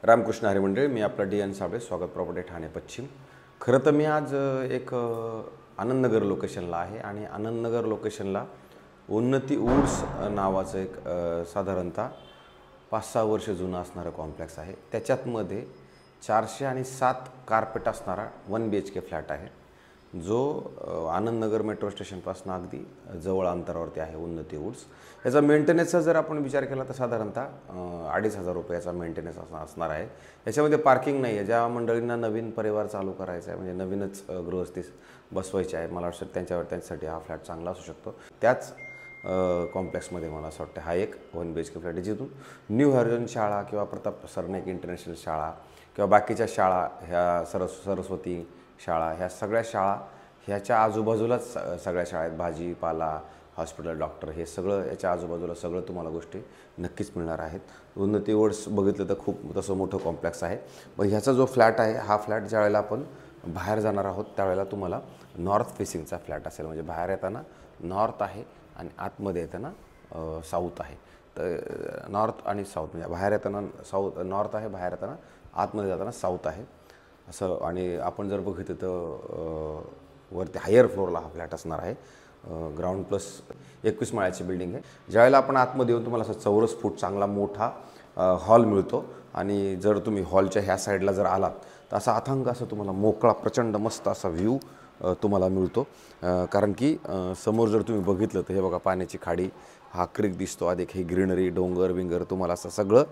रामकृष्ण हरी मंडळी, मी आपला D N Sable, स्वागत प्रॉपर्टी ठाणे पश्चिम। खरं तर मी आज एक आनंदनगर लोकेशनला आहे आणि आनंदनगर लोकेशनला उन्नती वुड्स नावाचं एक साधारणतः 5-6 वर्ष जुना असणारा कॉम्प्लेक्स आहे। त्याच्यातमध्ये 407 कार्पेट असणारा 1 BHK फ्लॅट आहे, जो आनंदनगर मेट्रो स्टेशनपासून अगदी जवळ अंतरावरती आहे। उन्नती वुड्स याचा मेंटेनन्सचा जर आपण विचार केला तर साधारणतः 2,500 रुपयाचा मेंटेनन्स असणार आहे। याच्यामध्ये पार्किंग नाही आहे। ज्या मंडळींना नवीन परिवार चालू करायचा आहे, म्हणजे नवीनच गृहस्थी बसवायची आहे, मला वाटतं त्यांच्यासाठी हा फ्लॅट चांगला असू शकतो। त्याच कॉम्प्लेक्समध्ये मला असं वाटतं हा एक 1 BHK फ्लॅट आहे, जिथून न्यू हॉरिझॉन शाळा किंवा प्रताप सरनाईक इंटरनॅशनल शाळा किंवा बाकीच्या शाळा, ह्या सरस्वती शाळा, ह्या सगळ्या शाळा ह्याच्या आजूबाजूलाच सगळ्या शाळा आहेत। भाजीपाला, हॉस्पिटल, डॉक्टर, हे सगळं याच्या आजूबाजूला सगळं तुम्हाला गोष्टी नक्कीच मिळणार आहेत। उन्नती वुड्स बघितलं तर खूप तसं मोठं कॉम्प्लेक्स आहे। मग ह्याचा जो फ्लॅट आहे, हा फ्लॅट ज्यावेळेला आपण बाहेर जाणार आहोत त्यावेळेला तुम्हाला नॉर्थ फेसिंगचा फ्लॅट असेल, म्हणजे बाहेर येताना नॉर्थ आहे आणि आतमध्ये येताना साऊथ आहे। तर नॉर्थ आणि साऊथ, म्हणजे बाहेर येताना नॉर्थ आहे, बाहेर येताना आतमध्ये जाताना साऊथ आहे असं। आणि आपण जर बघितलं तर वरती हायर फ्लोअरला हा फ्लॅट असणार आहे। ग्राउंड प्लस 21 माळ्याची बिल्डिंग आहे। ज्यावेळेला आपण आतमध्ये येऊन तुम्हाला असं चौरस फूट चांगला मोठा हॉल मिळतो आणि जर तुम्ही हॉलच्या ह्या साईडला जर आलात तर असा अथांग असं तुम्हाला मोकळा प्रचंड मस्त असा व्ह्यू तुम्हाला मिळतो। कारण की समोर जर तुम्ही बघितलं तर हे बघा, पाण्याची खाडी, हा क्रीक दिसतो, अधिक हे ग्रीनरी, डोंगर विंगर, तुम्हाला असं सगळं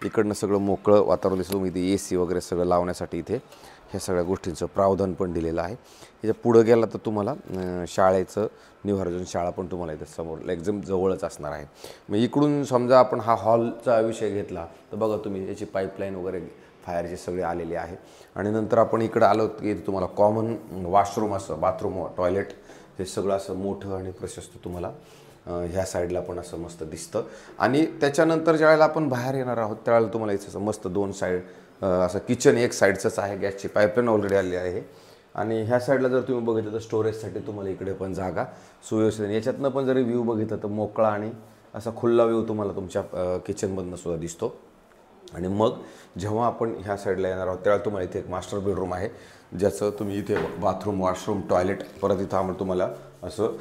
इकडनं सगळं मोकळं वातावरण दिसतं। इथे AC वगैरे सगळं लावण्यासाठी इथे ह्या सगळ्या गोष्टींचं प्रावधान पण दिलेलं आहे। याच्या पुढं गेला तर तुम्हाला शाळेचं न्यू हॉरिझॉन शाळा पण तुम्हाला इथे समोर एकदम जवळच असणार आहे। मग इकडून समजा आपण हा हॉलचा विषय घेतला तर बघा तुम्ही, याची पाईपलाईन वगैरे फायरचे सगळे आलेले आहे। आणि नंतर आपण इकडं आलो की तुम्हाला कॉमन वॉशरूम, असं बाथरूम, टॉयलेट, हे सगळं असं मोठं आणि प्रशस्त तुम्हाला ह्या साईडला पण असं मस्त दिसतं। आणि त्याच्यानंतर ज्यावेळेला आपण बाहेर येणार आहोत त्यावेळेला तुम्हाला इथं मस्त 2 साईड असं किचन एक साईडचंच आहे, गॅसची पाईपलाईन ऑलरेडी आलेली आहे। आणि ह्या साईडला जर तुम्ही बघितलं तर स्टोरेजसाठी तुम्हाला इकडे पण जागा सुव्यवस्थित। याच्यातनं पण जरी व्ह्यू बघितलं तर मोकळा आणि असा खुल्ला व्ह्यू तुम्हाला तुमच्या किचनमधनं सुद्धा दिसतो। आणि मग जेव्हा आपण ह्या साईडला येणार आहोत त्यावेळेला तुम्हाला इथे एक मास्टर बेडरूम आहे, ज्याचं तुम्ही इथे बाथरूम, वॉशरूम, टॉयलेट, परत इथं आम्हाला तुम्हाला असं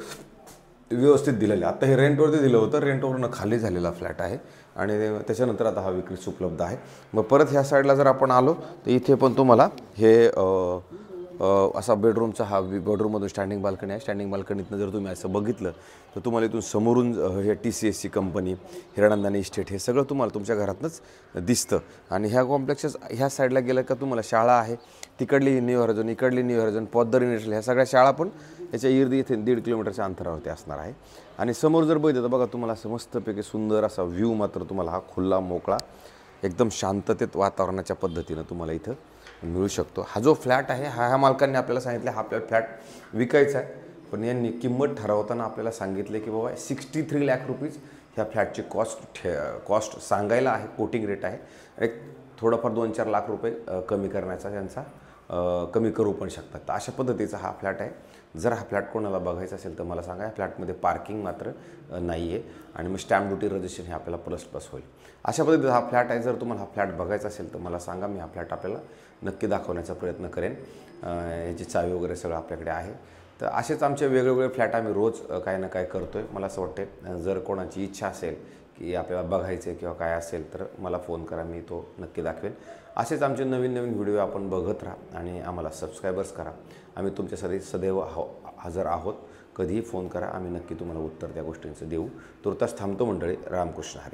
व्यवस्थित दिलेलं आहे। आता हे रेंटवरती दिलं होतं, रेंटवरून खाली झालेला फ्लॅट आहे आणि त्याच्यानंतर आता हा विक्रीस उपलब्ध आहे। मग परत ह्या साईडला जर आपण आलो तर इथे पण तुम्हाला हे असा बेडरूमचा हा बेडरूममधून स्टँडिंग बाल्कनी आहे। स्टँडिंग बाल्कनीतनं जर तुम्ही असं बघितलं तर तुम्हाला इथून समोरून हे TCSC कंपनी, हिरानंदानी इस्टेट, हे सगळं तुम्हाला तुमच्या घरातनंच दिसतं। आणि ह्या कॉम्प्लेक्सच्या ह्या साईडला गेलं का तुम्हाला शाळा आहे, तिकडली न्यू हॉरिझॉन, इकडली न्यू हॉरिझॉन, पॉदर इंडस्ट्रियल, ह्या सगळ्या शाळा पण याच्या इर्द इथे 1.5 किलोमीटरच्या अंतरावरती असणार आहे। आणि समोर जर बघितलं तर बघा तुम्हाला असं मस्तपैकी सुंदर असा व्ह्यू मात्र तुम्हाला हा खुल्ला मोकळा एकदम शांततेत वातावरणाच्या पद्धतीनं तुम्हाला इथं मिळू शकतो। हा जो फ्लॅट आहे, ह्या मालकांनी आपल्याला सांगितलं हा आपल्याला फ्लॅट विकायचा आहे, पण यांनी किंमत ठरवताना आपल्याला सांगितले की बाबा 63 लाख रुपीज ह्या फ्लॅटची कॉस्ट सांगायला आहे, कोटिंग रेट आहे। एक थोडंफार 2-4 लाख रुपये कमी करण्याचा त्यांचा कमी करू पण शकतात। तर अशा पद्धतीचा हा फ्लॅट आहे। जर हा फ्लॅट कोणाला बघायचा असेल तर मला सांगा, या फ्लॅटमध्ये पार्किंग मात्र नाही आहे आणि मग स्टॅम्प ड्युटी रजिस्ट्रेशन हे आपल्याला प्लस होईल। अशा पद्धतीचा हा फ्लॅट आहे। जर तुम्हाला हा फ्लॅट बघायचा असेल तर मला सांगा, मी हा फ्लॅट आपल्याला नक्की दाखवण्याचा प्रयत्न करेन। याची चावी वगैरे सगळं आपल्याकडे आहे। तर असेच आमचे वेगवेगळे फ्लॅट आम्ही रोज काही ना काय करतो आहे। मला असं वाटते जर कोणाची इच्छा असेल की आपल्याला बघायचं किंवा काय असेल तर मला फोन करा, मी तो नक्की दाखवेन। असेच आमचे नवीन व्हिडिओ आपण बघत राहा आणि आम्हाला सबस्क्रायबर्स करा। आम्ही तुमच्यासाठी सदैव हजर आहोत, कधीही फोन करा, आम्ही नक्की तुम्हाला उत्तर त्या गोष्टींचं देऊ। तुर्तास थांबतो मंडळी, रामकृष्ण हरी।